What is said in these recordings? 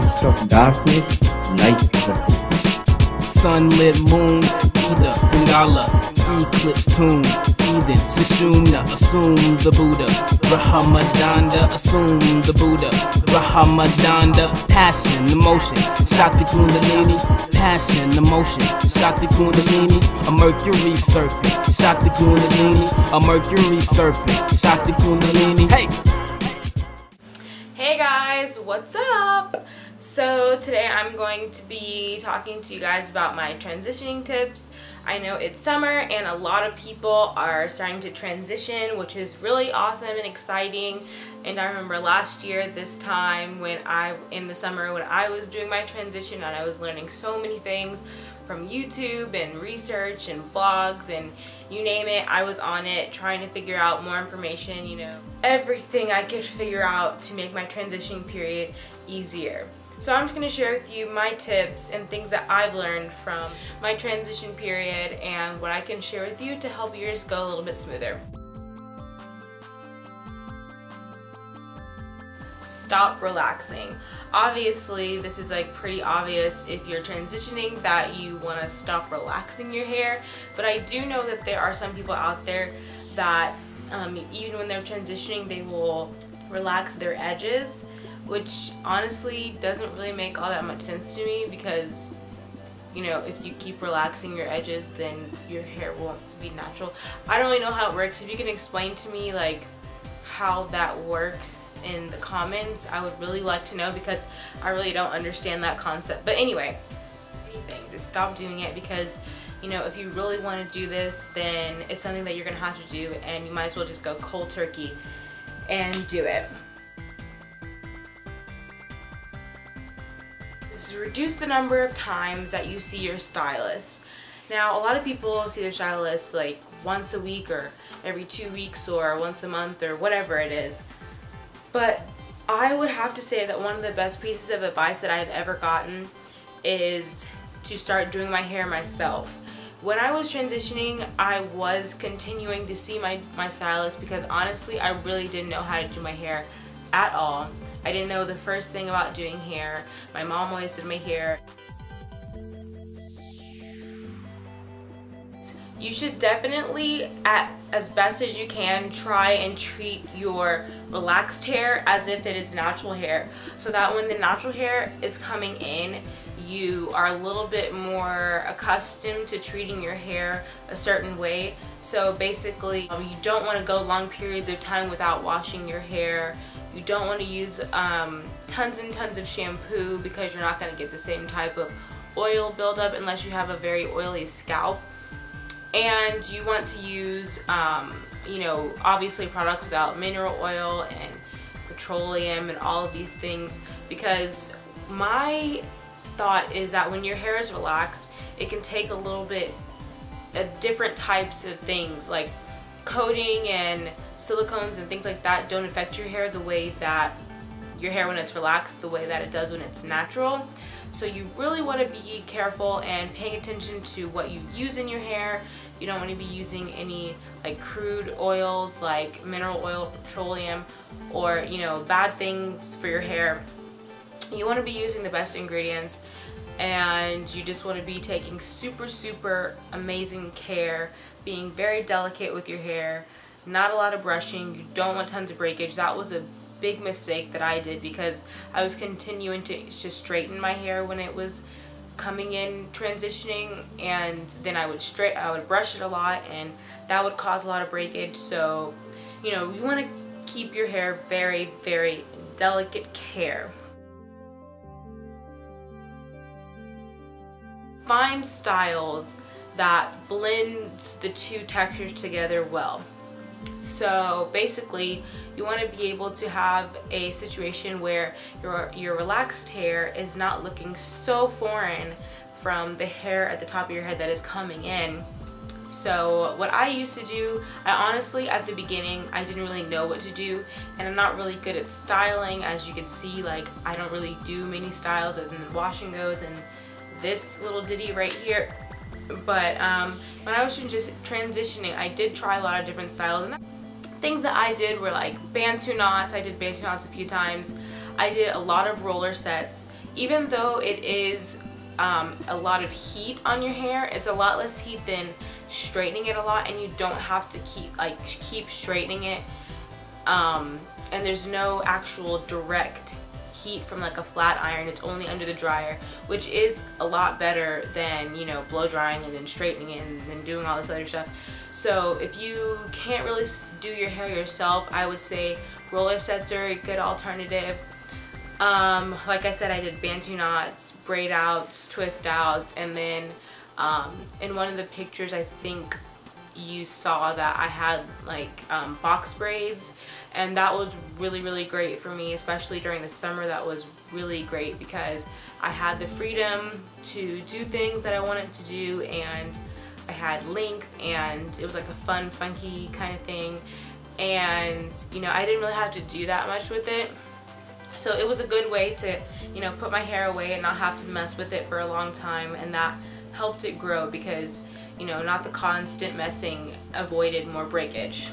midst of darkness, light is a Sunlit moons, either Bengala, eclipse tune, heathen, Shishuna, assume the Buddha, Rahamadanda, assume the Buddha, Rahamadanda, passion, emotion, Shakti Kundalini, passion, emotion, Shakti Kundalini, a Mercury serpent, Shakti Kundalini, a Mercury serpent, Shakti Kundalini, hey! Hey guys, what's up? So today I'm going to be talking to you guys about my transitioning tips. I know it's summer and a lot of people are starting to transition, which is really awesome and exciting. And I remember last year this time in the summer when I was doing my transition and I was learning so many things from YouTube and research and blogs and you name it, I was on it trying to figure out more information, you know, everything I could figure out to make my transitioning period easier. So I'm just going to share with you my tips and things that I've learned from my transition period and what I can share with you to help yours go a little bit smoother. Stop relaxing. Obviously, this is like pretty obvious if you're transitioning that you want to stop relaxing your hair, but I do know that there are some people out there that even when they're transitioning they will relax their edges, which honestly doesn't really make all that much sense to me because, you know, if you keep relaxing your edges then your hair won't be natural. I don't really know how it works. If you can explain to me like how that works in the comments, I would really like to know because I really don't understand that concept. But anyway, just stop doing it because, you know, if you really want to do this then it's something that you're gonna have to do and you might as well just go cold turkey and do it. Reduce the number of times that you see your stylist. Now, a lot of people see their stylist like once a week or every 2 weeks or once a month or whatever it is. But I would have to say that one of the best pieces of advice that I've ever gotten is to start doing my hair myself. When I was transitioning, I was continuing to see my stylist because honestly, I really didn't know how to do my hair at all. I didn't know the first thing about doing hair. My mom always did my hair. You should definitely, as best as you can, try and treat your relaxed hair as if it is natural hair, so that when the natural hair is coming in, you are a little bit more accustomed to treating your hair a certain way. So basically, you don't want to go long periods of time without washing your hair. You don't want to use tons and tons of shampoo because you're not going to get the same type of oil buildup unless you have a very oily scalp. And you want to use, you know, obviously products without mineral oil and petroleum and all of these things, because my thought is that when your hair is relaxed, it can take a little bit of different types of things like coating and silicones and things like that don't affect your hair the way that your hair when it's relaxed, the way that it does when it's natural. So you really want to be careful and paying attention to what you use in your hair. You don't want to be using any like crude oils like mineral oil, petroleum, or, you know, bad things for your hair. You want to be using the best ingredients, and you just want to be taking super amazing care, being very delicate with your hair, not a lot of brushing. You don't want tons of breakage. That was a big mistake that I did because I was continuing to straighten my hair when it was coming in transitioning, and then I would brush it a lot and that would cause a lot of breakage. So, you know, you want to keep your hair very delicate care. Find styles that blend the two textures together well. So basically, you want to be able to have a situation where your relaxed hair is not looking so foreign from the hair at the top of your head that is coming in. So what I used to do, I honestly at the beginning I didn't really know what to do, and I'm not really good at styling. As you can see, like, I don't really do many styles other than wash and goes and this little ditty right here. But when I was just transitioning, I did try a lot of different styles, and things that I did were like Bantu knots. I did Bantu knots a few times. I did a lot of roller sets. even though it is a lot of heat on your hair, it's a lot less heat than straightening it a lot, and you don't have to keep straightening it, and there's no actual direct heat from like a flat iron. It's only under the dryer, which is a lot better than, you know, blow drying and then straightening it and then doing all this other stuff. So if you can't really do your hair yourself, I would say roller sets are a good alternative. Like I said, I did bantu knots, braid outs, twist outs, and then in one of the pictures I think you saw that I had like box braids, and that was really great for me, especially during the summer. That was really great because I had the freedom to do things that I wanted to do, and I had length, and it was like a fun, funky kind of thing, and you know, I didn't really have to do that much with it. So it was a good way to, you know, put my hair away and not have to mess with it for a long time, and that helped it grow because, you know, not the constant messing avoided more breakage.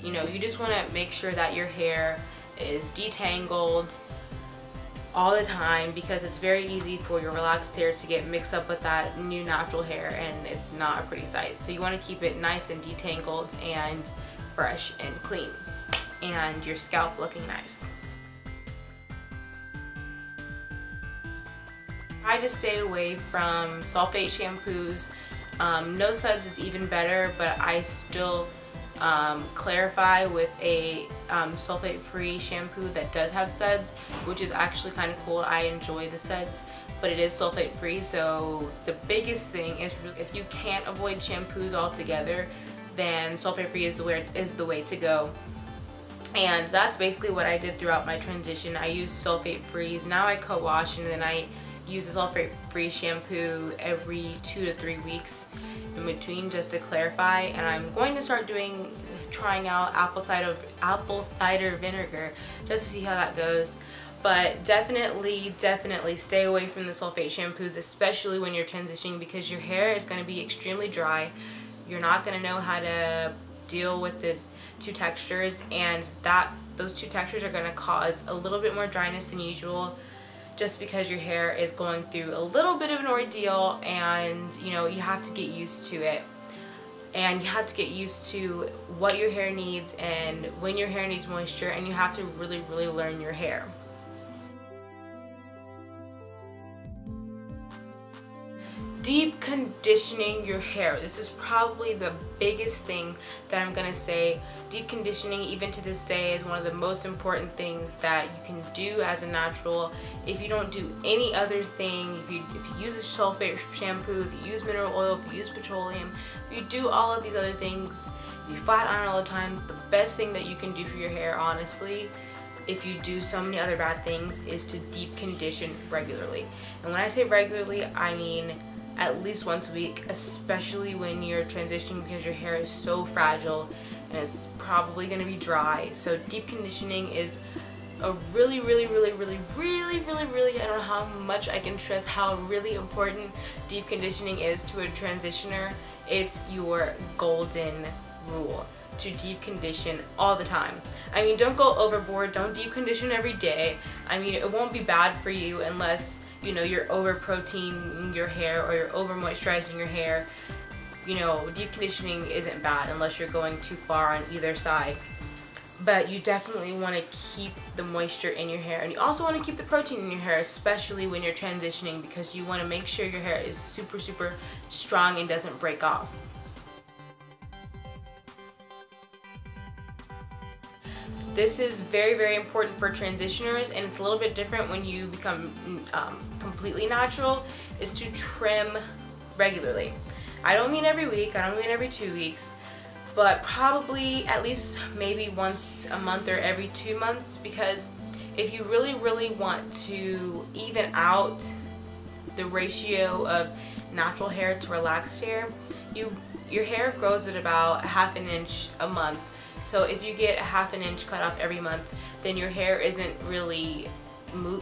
You know, you just want to make sure that your hair is detangled all the time, because it's very easy for your relaxed hair to get mixed up with that new natural hair, and it's not a pretty sight. So you want to keep it nice and detangled and fresh and clean, and your scalp looking nice. Try to stay away from sulfate shampoos. No suds is even better, but I still clarify with a sulfate-free shampoo that does have suds, which is actually kind of cool. I enjoy the suds, but it is sulfate-free. So the biggest thing is, if you can't avoid shampoos altogether, then sulfate-free is the way to go. And that's basically what I did throughout my transition. I used sulfate-frees. Now I co-wash, and then I use a sulfate-free shampoo every 2 to 3 weeks in between, just to clarify. And I'm going to start trying out apple cider vinegar just to see how that goes. But definitely stay away from the sulfate shampoos, especially when you're transitioning, because your hair is going to be extremely dry. You're not going to know how to deal with the two textures, and those two textures are going to cause a little bit more dryness than usual, just because your hair is going through a little bit of an ordeal, and you know, you have to get used to it, and you have to get used to what your hair needs and when your hair needs moisture, and you have to really learn your hair. Deep conditioning your hair. This is probably the biggest thing that I'm gonna say. Deep conditioning, even to this day, is one of the most important things that you can do as a natural. If you don't do any other thing, if you use a sulfate shampoo, if you use mineral oil, if you use petroleum, if you do all of these other things, if you flat iron all the time, the best thing that you can do for your hair, honestly, if you do so many other bad things, is to deep condition regularly. And when I say regularly, I mean at least once a week, especially when you're transitioning, because your hair is so fragile and it's probably going to be dry. So deep conditioning is a really, I don't know how much I can stress how really important deep conditioning is to a transitioner. It's your golden rule to deep condition all the time. I mean, don't go overboard, don't deep condition every day. I mean, it won't be bad for you unless, you know, you're over proteining your hair or you're over moisturizing your hair. You know, deep conditioning isn't bad unless you're going too far on either side. But you definitely want to keep the moisture in your hair, and you also want to keep the protein in your hair, especially when you're transitioning, because you want to make sure your hair is super strong and doesn't break off. This is very important for transitioners, and it's a little bit different when you become completely natural, is to trim regularly. I don't mean every week, I don't mean every 2 weeks, but probably at least maybe once a month or every 2 months, because if you really want to even out the ratio of natural hair to relaxed hair, your hair grows at about ½ an inch a month. So if you get ½ an inch cut off every month, then your hair isn't really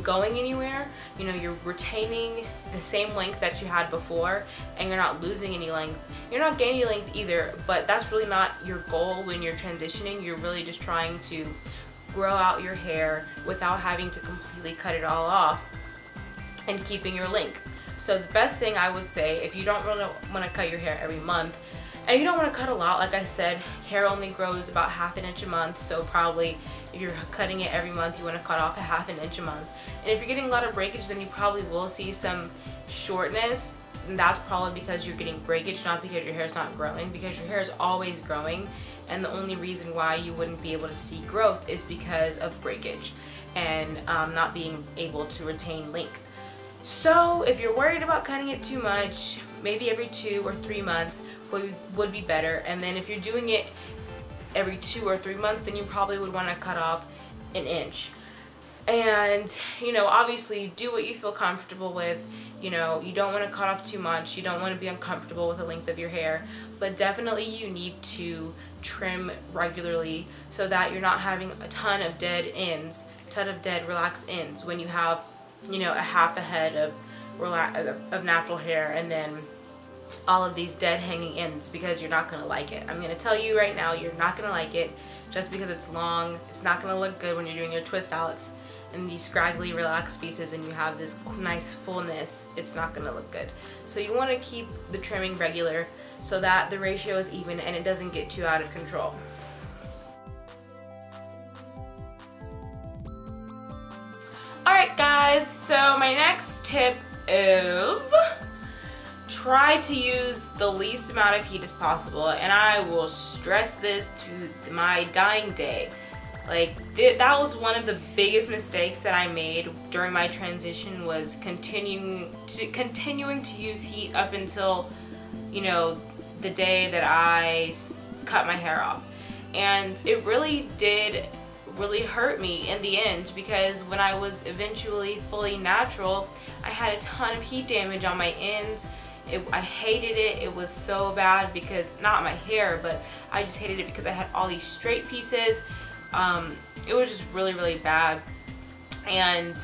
going anywhere. You know, you're retaining the same length that you had before, and you're not losing any length. You're not gaining length either, but that's really not your goal when you're transitioning. You're really just trying to grow out your hair without having to completely cut it all off and keeping your length. So the best thing I would say, if you don't really want to cut your hair every month, and you don't want to cut a lot, like I said, hair only grows about ½ inch a month, so probably if you're cutting it every month, you want to cut off ½ inch a month. And if you're getting a lot of breakage, then you probably will see some shortness, and that's probably because you're getting breakage, not because your hair is not growing, because your hair is always growing, and the only reason why you wouldn't be able to see growth is because of breakage and not being able to retain length. So if you're worried about cutting it too much, maybe every 2 or 3 months would be better. And then if you're doing it every 2 or 3 months, then you probably would want to cut off 1 inch. And, you know, obviously do what you feel comfortable with. You know, you don't want to cut off too much. You don't want to be uncomfortable with the length of your hair. But definitely you need to trim regularly so that you're not having a ton of dead ends, relaxed ends when you have, you know, a half a head of natural hair and then all of these dead hanging ends, because you're not going to like it. I'm going to tell you right now, you're not going to like it just because it's long. It's not going to look good when you're doing your twist outs and these scraggly relaxed pieces and you have this nice fullness. It's not going to look good. So you want to keep the trimming regular so that the ratio is even and it doesn't get too out of control. Alright guys, so my next tip is try to use the least amount of heat as possible, and I will stress this to my dying day. Like, that was one of the biggest mistakes that I made during my transition, was continuing to use heat up until, you know, the day that I cut my hair off. And it really did hurt me in the end, because when I was eventually fully natural, I had a ton of heat damage on my ends. I hated it. It was so bad, because not my hair, but I just hated it because I had all these straight pieces. It was just really bad. And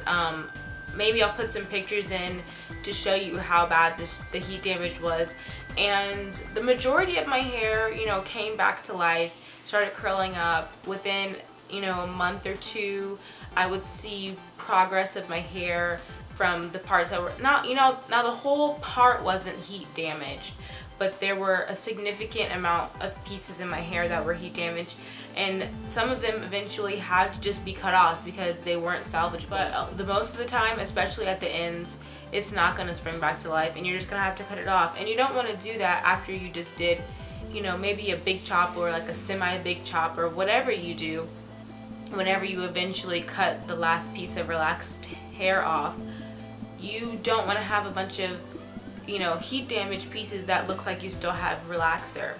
maybe I'll put some pictures in to show you how bad the heat damage was. And the majority of my hair, you know, came back to life, started curling up. Within, you know, a month or 2, I would see progress of my hair from the parts that were not, you know, now the whole part wasn't heat damaged, but there were a significant amount of pieces in my hair that were heat damaged, and some of them eventually had to just be cut off because they weren't salvageable. But the most of the time, especially at the ends, it's not going to spring back to life, and you're just going to have to cut it off. And you don't want to do that after you just did, you know, maybe a big chop or like a semi-big chop or whatever you do. Whenever you eventually cut the last piece of relaxed hair off, you don't want to have a bunch of, you know, heat damaged pieces that looks like you still have relaxer,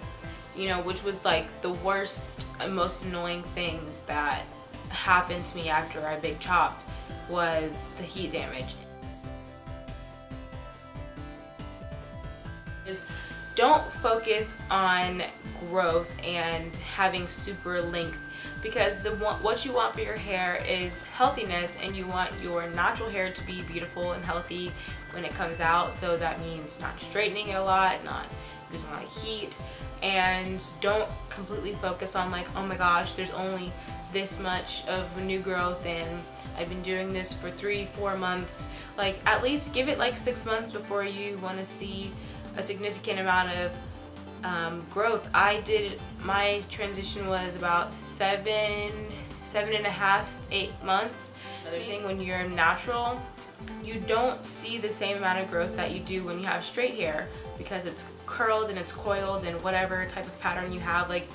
you know, which was like the worst and most annoying thing that happened to me after I big chopped, was the heat damage. Don't focus on growth and having super length, because what you want for your hair is healthiness, and you want your natural hair to be beautiful and healthy when it comes out. So that means not straightening it a lot, not using a lot of heat, and don't completely focus on like, oh my gosh, there's only this much of new growth and I've been doing this for 3-4 months. Like, at least give it like 6 months before you want to see a significant amount of growth. My transition was about 7.5, 8 months. Another thing, when you're natural, you don't see the same amount of growth that you do when you have straight hair, because it's curled and it's coiled and whatever type of pattern you have. Like,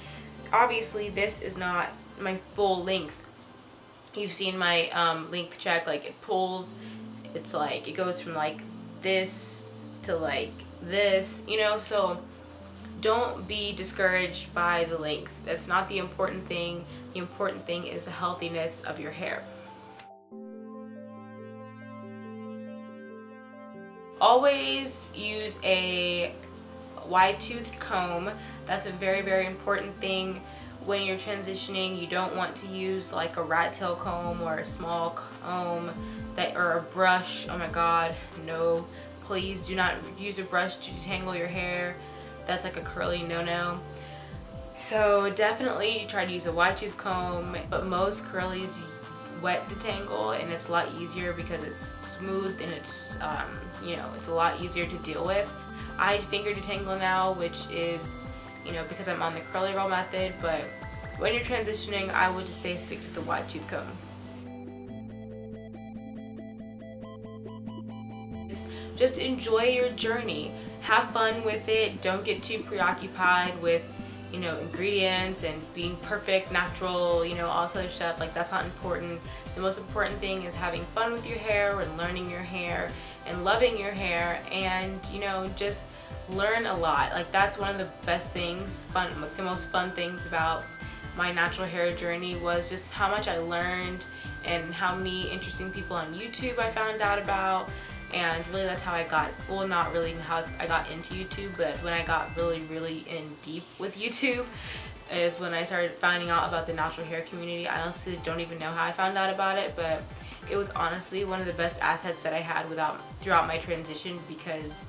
obviously this is not my full length. You've seen my length check, like it pulls, it's like it goes from like this to like this, you know. So don't be discouraged by the length. That's not the important thing. The important thing is the healthiness of your hair. Always use a wide-toothed comb. That's a very important thing when you're transitioning. You don't want to use like a rat tail comb or a small comb or a brush. Oh my god, no. Please do not use a brush to detangle your hair. That's like a curly no-no. So definitely try to use a wide tooth comb, but most curlies wet detangle, and it's a lot easier because it's smooth and it's you know, it's a lot easier to deal with. I finger detangle now, which is, you know, because I'm on the curly roll method, but when you're transitioning, I would just say stick to the wide tooth comb. Just enjoy your journey. Have fun with it. Don't get too preoccupied with, you know, ingredients and being perfect, natural, you know, all this other stuff. Like, that's not important. The most important thing is having fun with your hair and learning your hair and loving your hair, and, you know, just learn a lot. Like, that's one of the best things, the most fun things about my natural hair journey was just how much I learned and how many interesting people on YouTube I found out about. And really, that's how I got, well, not really how I got into YouTube, but that's when I got really in deep with YouTube, is when I started finding out about the natural hair community. I honestly don't even know how I found out about it, but it was honestly one of the best assets that I had throughout my transition, because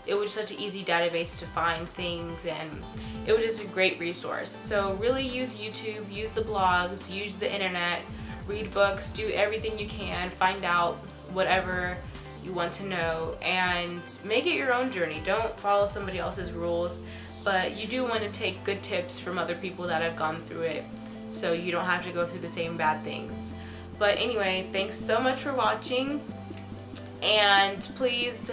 it was such an easy database to find things, and it was just a great resource. So really use YouTube, use the blogs, use the internet, read books, do everything you can, find out whatever you want to know, and make it your own journey. Don't follow somebody else's rules, but you do want to take good tips from other people that have gone through it, so you don't have to go through the same bad things. But anyway, thanks so much for watching, and please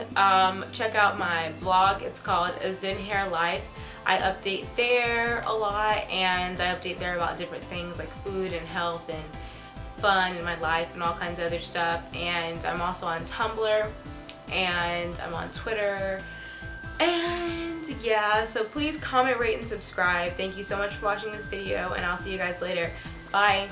check out my blog. It's called A Zen Hair Life. I update there a lot, and I update there about different things like food and health and fun in my life and all kinds of other stuff. And I'm also on Tumblr, and I'm on Twitter, and yeah, so please comment, rate, and subscribe. Thank you so much for watching this video, and I'll see you guys later. Bye.